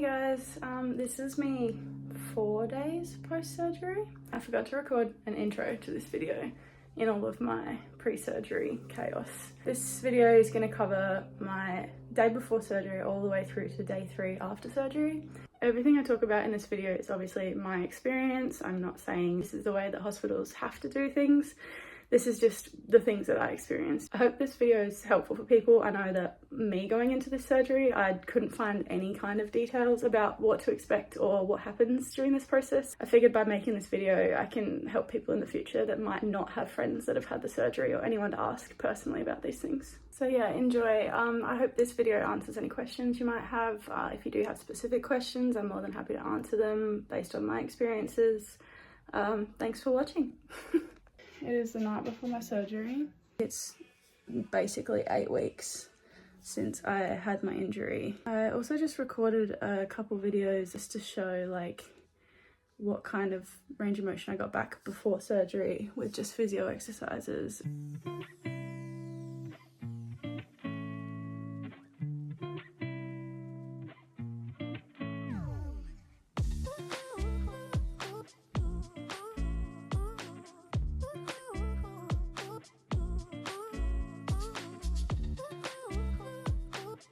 Hey guys, this is me 4 days post-surgery. I forgot to record an intro to this video in all of my pre-surgery chaos. This video is going to cover my day before surgery all the way through to day 3 after surgery. Everything I talk about in this video is obviously my experience. I'm not saying this is the way that hospitals have to do things. This is just the things that I experienced. I hope this video is helpful for people. I know that me going into this surgery, I couldn't find any kind of details about what to expect or what happens during this process. I figured by making this video, I can help people in the future that might not have friends that have had the surgery or anyone to ask personally about these things. So yeah, enjoy. I hope this video answers any questions you might have. If you do have specific questions, I'm more than happy to answer them based on my experiences. Thanks for watching. It is the night before my surgery. It's basically 8 weeks since I had my injury. I also just recorded a couple videos just to show like what kind of range of motion I got back before surgery with just physio exercises.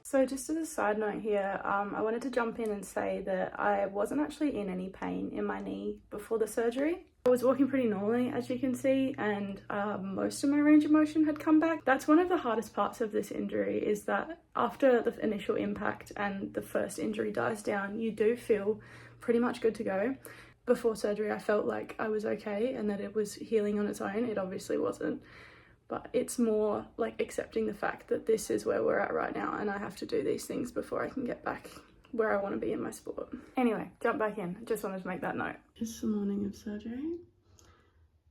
So just as a side note here, I wanted to jump in and say that I wasn't actually in any pain in my knee before the surgery. I was walking pretty normally, as you can see, and most of my range of motion had come back. That's one of the hardest parts of this injury, is that after the initial impact and the first injury dies down, you do feel pretty much good to go. Before surgery, I felt like I was okay and that it was healing on its own. It obviously wasn't. But it's more like accepting the fact that this is where we're at right now and I have to do these things before I can get back where I want to be in my sport. Anyway, jump back in. Just wanted to make that note. It's the morning of surgery.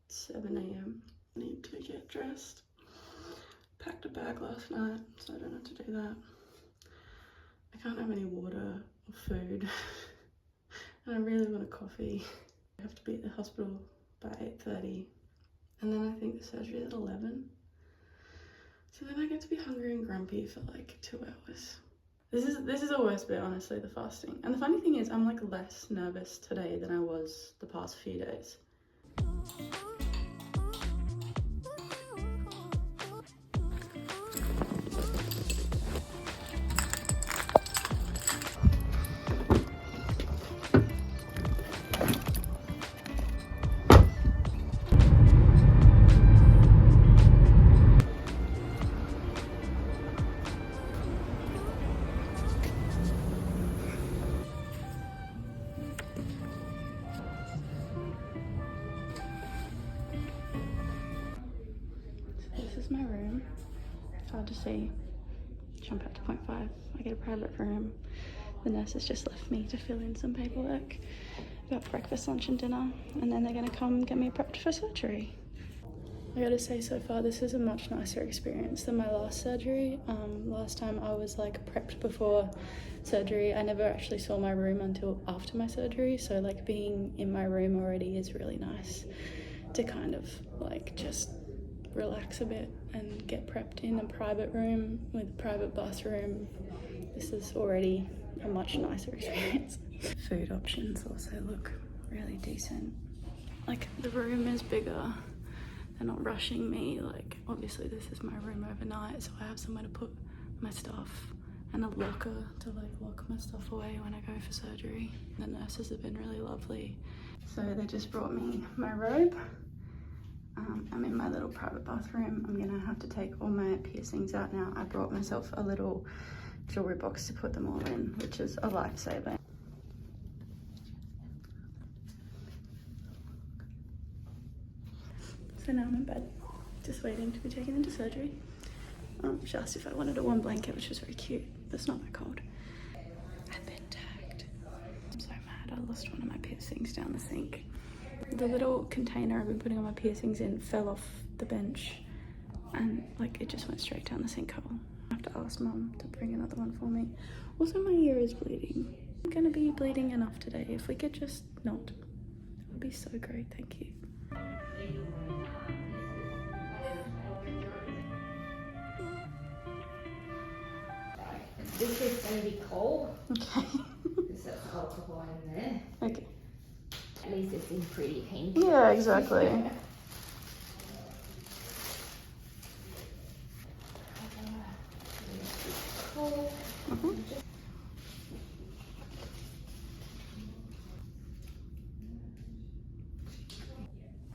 It's 7 AM. I need to get dressed. Packed a bag last night, so I don't have to do that. I can't have any water or food. And I really want a coffee. I have to be at the hospital by 8:30. And then I think the surgery is at 11. So then I get to be hungry and grumpy for like 2 hours. This is the worst bit, honestly, the fasting. And the funny thing is, I'm like less nervous today than I was the past few days. This is my room. It's hard to see. Jump out to 0.5. I get a private room. The nurses just left me to fill in some paperwork. Got breakfast, lunch and dinner, and then they're gonna come get me prepped for surgery. I gotta say, so far this is a much nicer experience than my last surgery. Last time I was like prepped before surgery. I never actually saw my room until after my surgery, so like being in my room already is really nice to kind of like just relax a bit and get prepped in a private room with a private bathroom. This is already a much nicer experience. Food options also look really decent. Like the room is bigger. They're not rushing me. Like obviously this is my room overnight, so I have somewhere to put my stuff and a locker to like lock my stuff away when I go for surgery. The nurses have been really lovely. So they just brought me my robe. I'm in my little private bathroom. I'm gonna have to take all my piercings out now. I brought myself a little jewelry box to put them all in, which is a lifesaver. So now I'm in bed, just waiting to be taken into surgery. She asked if I wanted a warm blanket, which was very cute. It's not that cold. I've been tagged. I'm so mad, I lost one of my piercings down the sink. The little container I've been putting all my piercings in fell off the bench and like it just went straight down the sinkhole. I have to ask Mum to bring another one for me. Also, my ear is bleeding. I'm gonna be bleeding enough today. If we could just not, that would be so great, thank you. This is gonna be cold. Okay. So looking pretty painful. Yeah, exactly.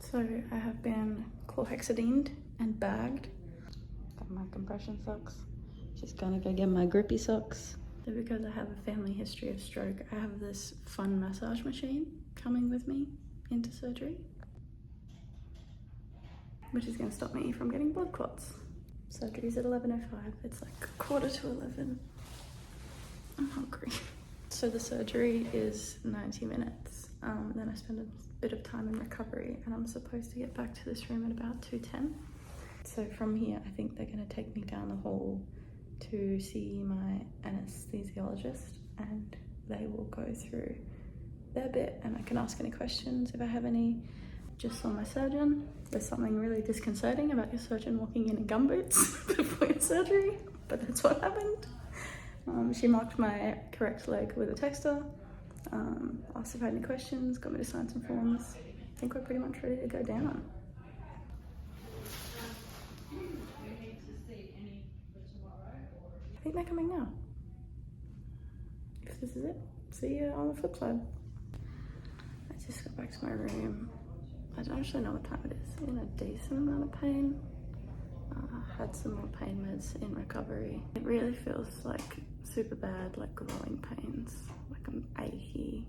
So I have been chlorhexidined and bagged. Got my compression socks. Just gonna go get my grippy socks. So because I have a family history of stroke, I have this fun massage machine coming with me into surgery, which is gonna stop me from getting blood clots. Surgery's at 11:05. It's like 11:15. I'm hungry. So the surgery is 90 minutes. Then I spend a bit of time in recovery, and I'm supposed to get back to this room at about 2:10. So from here, I think they're gonna take me down the hall to see my anesthesiologist, and they will go through their bit, and I can ask any questions if I have any. Just saw my surgeon. There's something really disconcerting about your surgeon walking in gumboots before your surgery, but that's what happened. She marked my correct leg with a texter, asked if I had any questions, got me to sign some forms. I think we're pretty much ready to go down. I think they're coming now. If this is it, see you on the flip side. I just got back to my room. I don't actually know what time it is. In a decent amount of pain. Had some more pain meds in recovery. It really feels like super bad, like growing pains, like I'm achy,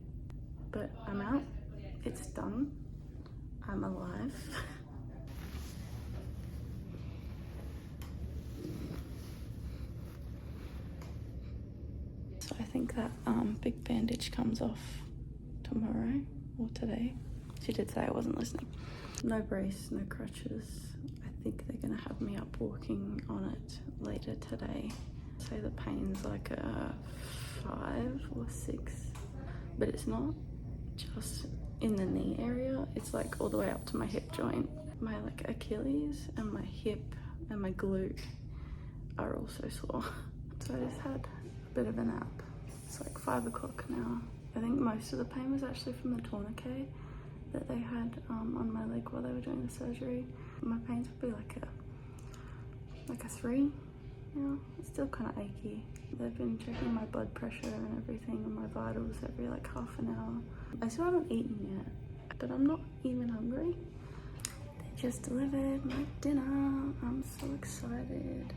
but I'm out. It's done. I'm alive. So I think that big bandage comes off tomorrow or today. She did say I wasn't listening. No brace, no crutches. I think they're gonna have me up walking on it later today. Say the pain's like a 5 or 6, but it's not just in the knee area. It's like all the way up to my hip joint. My like Achilles and my hip and my glute are also sore. So I just had a bit of a nap. It's like 5 o'clock now. I think most of the pain was actually from the tourniquet that they had on my leg while they were doing the surgery. My pains would be like a 3. Yeah, it's still kind of achy. They've been checking my blood pressure and everything and my vitals every like half an hour. I still haven't eaten yet, but I'm not even hungry. They just delivered my dinner. I'm so excited.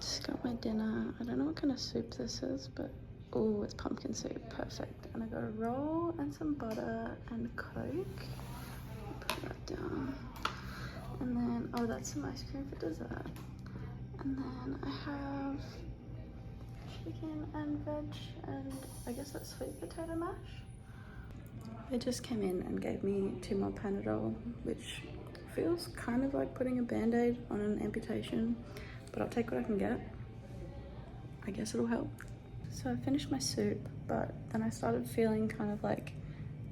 Just got my dinner. I don't know what kind of soup this is, but oh, it's pumpkin soup, perfect. And I got a roll and some butter and Coke. Put that down. And then, oh, that's some ice cream for dessert. And then I have chicken and veg and I guess that's sweet potato mash. They just came in and gave me 2 more Panadol, which feels kind of like putting a band-aid on an amputation, but I'll take what I can get. I guess it'll help. So I finished my soup, but then I started feeling kind of like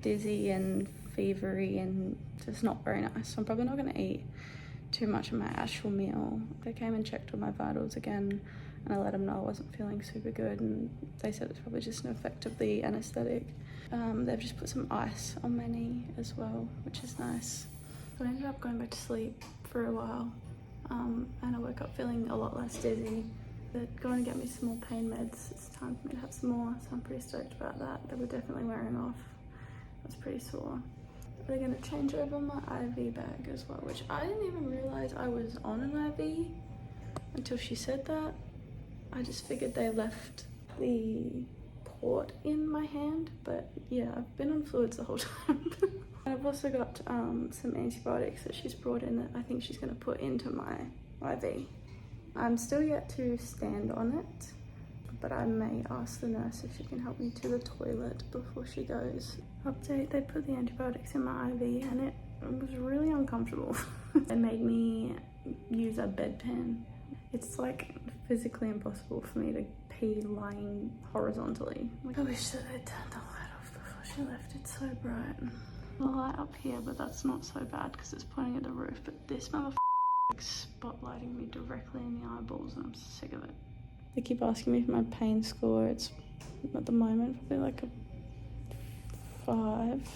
dizzy and fevery and just not very nice. So I'm probably not gonna eat too much of my actual meal. They came and checked all my vitals again and I let them know I wasn't feeling super good, and they said it's probably just an effect of the anesthetic. They've just put some ice on my knee as well, which is nice. So I ended up going back to sleep for a while, and I woke up feeling a lot less dizzy. They're going to get me some more pain meds. It's time for me to have some more, so I'm pretty stoked about that. They were definitely wearing off. I was pretty sore. They're going to change over my IV bag as well, which I didn't even realize I was on an IV until she said that. I just figured they left the port in my hand, but yeah, I've been on fluids the whole time. I've also got some antibiotics that she's brought in that I think she's going to put into my IV. I'm still yet to stand on it, but I may ask the nurse if she can help me to the toilet before she goes. Update, they put the antibiotics in my IV and it was really uncomfortable. They made me use a bedpan. It's like physically impossible for me to pee lying horizontally. I wish that they'd turned the light off before she left. It's so bright. The light up here, but that's not so bad because it's pointing at the roof, but this motherfucker like spotlighting me directly in the eyeballs and I'm sick of it. They keep asking me for my pain score. It's at the moment probably like a 5.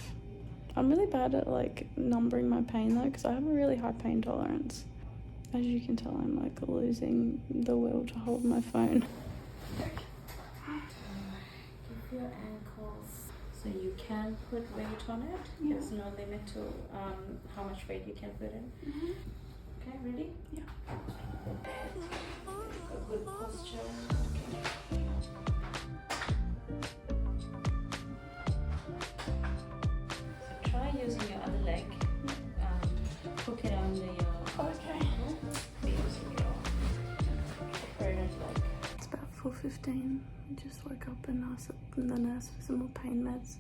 I'm really bad at like numbering my pain though, because I have a really high pain tolerance. As you can tell, I'm like losing the will to hold my phone. Give your ankles, so you can put weight on it. Yeah. There's no limit to how much weight you can put in. Okay, ready? Yeah. A good posture. So try using your other leg. Hook it under your ankle. Using your operator's leg. It's about 4:15. I just woke up and asked the nurse for some more pain meds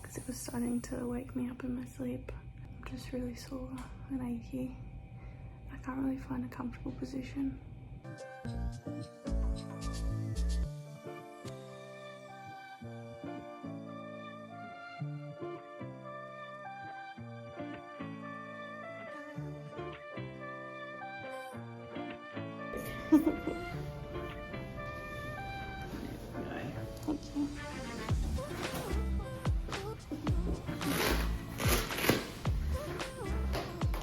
because it was starting to wake me up in my sleep. I'm just really sore and achy. I can't really find a comfortable position.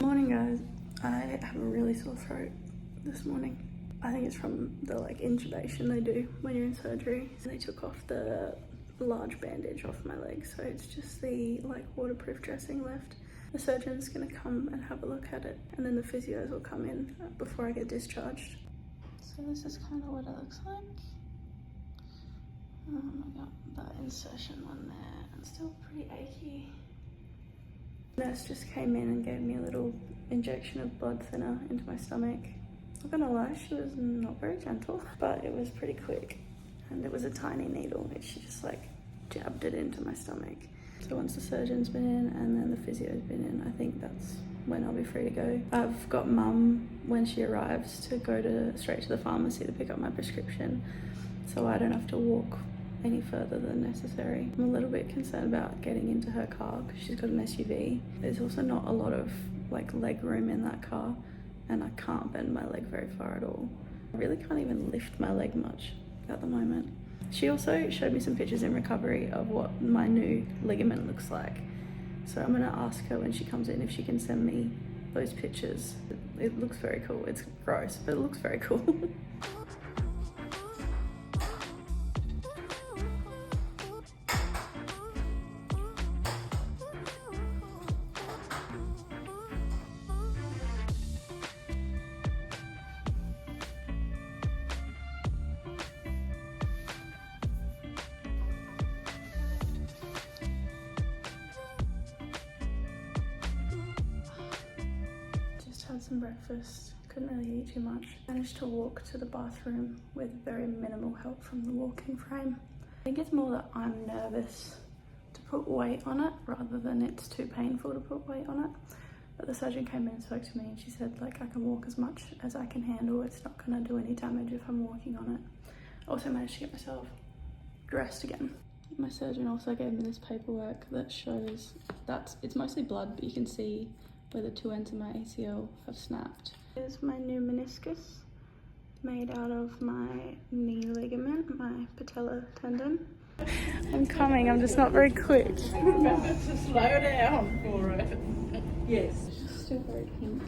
Morning guys, I have a really sore throat this morning. I think it's from the like intubation they do when you're in surgery. So they took off the large bandage off my leg, so it's just the like waterproof dressing left. The surgeon's gonna come and have a look at it, and then the physios will come in before I get discharged. So this is kind of what it looks like. I got that insertion on there, and still pretty achy. The nurse just came in and gave me a little injection of blood thinner into my stomach. I'm not gonna lie, she was not very gentle, but it was pretty quick. And it was a tiny needle, and she just like jabbed it into my stomach. So once the surgeon's been in and then the physio's been in, I think that's when I'll be free to go. I've got mum, when she arrives, to go straight to the pharmacy to pick up my prescription, so I don't have to walk any further than necessary. I'm a little bit concerned about getting into her car because she's got an SUV. There's also not a lot of like leg room in that car, and I can't bend my leg very far at all. I really can't even lift my leg much at the moment. She also showed me some pictures in recovery of what my new ligament looks like. So I'm gonna ask her when she comes in if she can send me those pictures. It looks very cool. It's gross, but it looks very cool. Had some breakfast, couldn't really eat too much. Managed to walk to the bathroom with very minimal help from the walking frame. I think it's more that I'm nervous to put weight on it rather than it's too painful to put weight on it. But the surgeon came in and spoke to me, and she said like I can walk as much as I can handle. It's not going to do any damage if I'm walking on it. I also managed to get myself dressed again. My surgeon also gave me this paperwork that shows that it's mostly blood, but you can see where the two ends of my ACL have snapped. Here's my new meniscus, made out of my knee ligament, my patella tendon. I'm coming, I'm just not very quick. Remember to slow down for it. Yes. It's still very pink.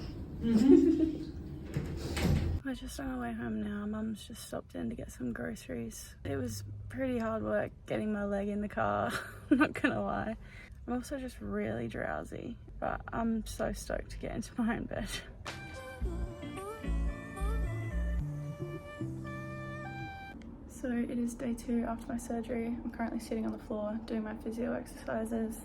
We're just on our way home now. Mum's just stopped in to get some groceries. It was pretty hard work getting my leg in the car, I'm not gonna lie. I'm also just really drowsy, but I'm so stoked to get into my own bed. So it is day 2 after my surgery. I'm currently sitting on the floor doing my physio exercises.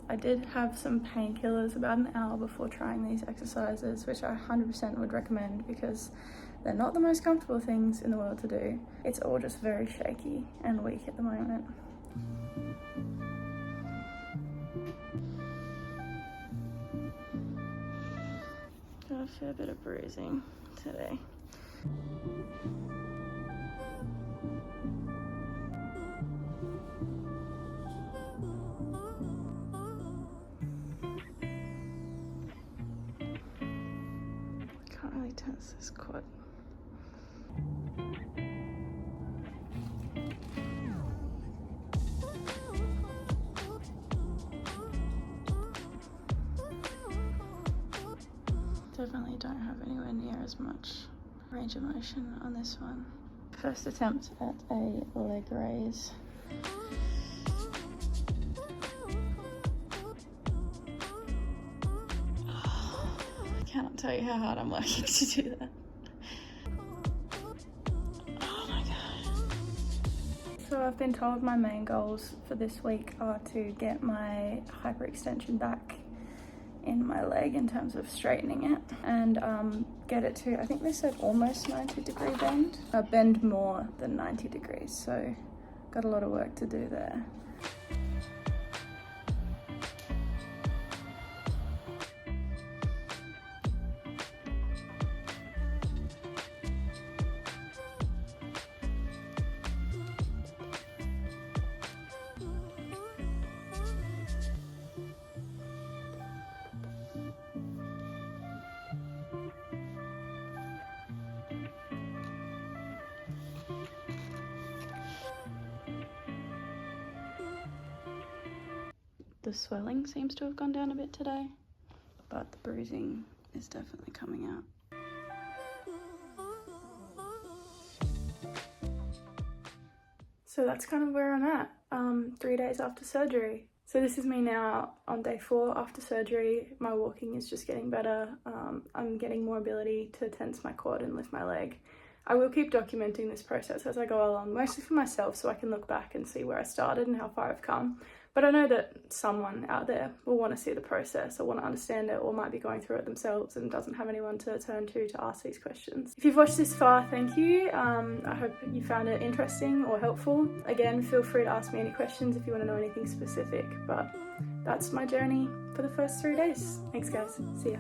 I did have some painkillers about an hour before trying these exercises, which I 100% would recommend because they're not the most comfortable things in the world to do. It's all just very shaky and weak at the moment. Got a fair bit of bruising today. Can't really tense this quad. definitely don't have anywhere near as much range of motion on this one. First attempt at a leg raise. I cannot tell you how hard I'm working to do that. Oh my god. So I've been told my main goals for this week are to get my hyperextension back in my leg in terms of straightening it, and get it to, I think they said almost 90-degree bend. Bend more than 90 degrees, so got a lot of work to do there. The swelling seems to have gone down a bit today, but the bruising is definitely coming out. So that's kind of where I'm at, 3 days after surgery. So this is me now on day 4 after surgery. My walking is just getting better. I'm getting more ability to tense my quad and lift my leg. I will keep documenting this process as I go along, mostly for myself so I can look back and see where I started and how far I've come. But I know that someone out there will want to see the process or want to understand it, or might be going through it themselves and doesn't have anyone to turn to ask these questions. If you've watched this far, thank you. I hope you found it interesting or helpful. Again, feel free to ask me any questions if you want to know anything specific, but that's my journey for the first 3 days. Thanks guys, see ya.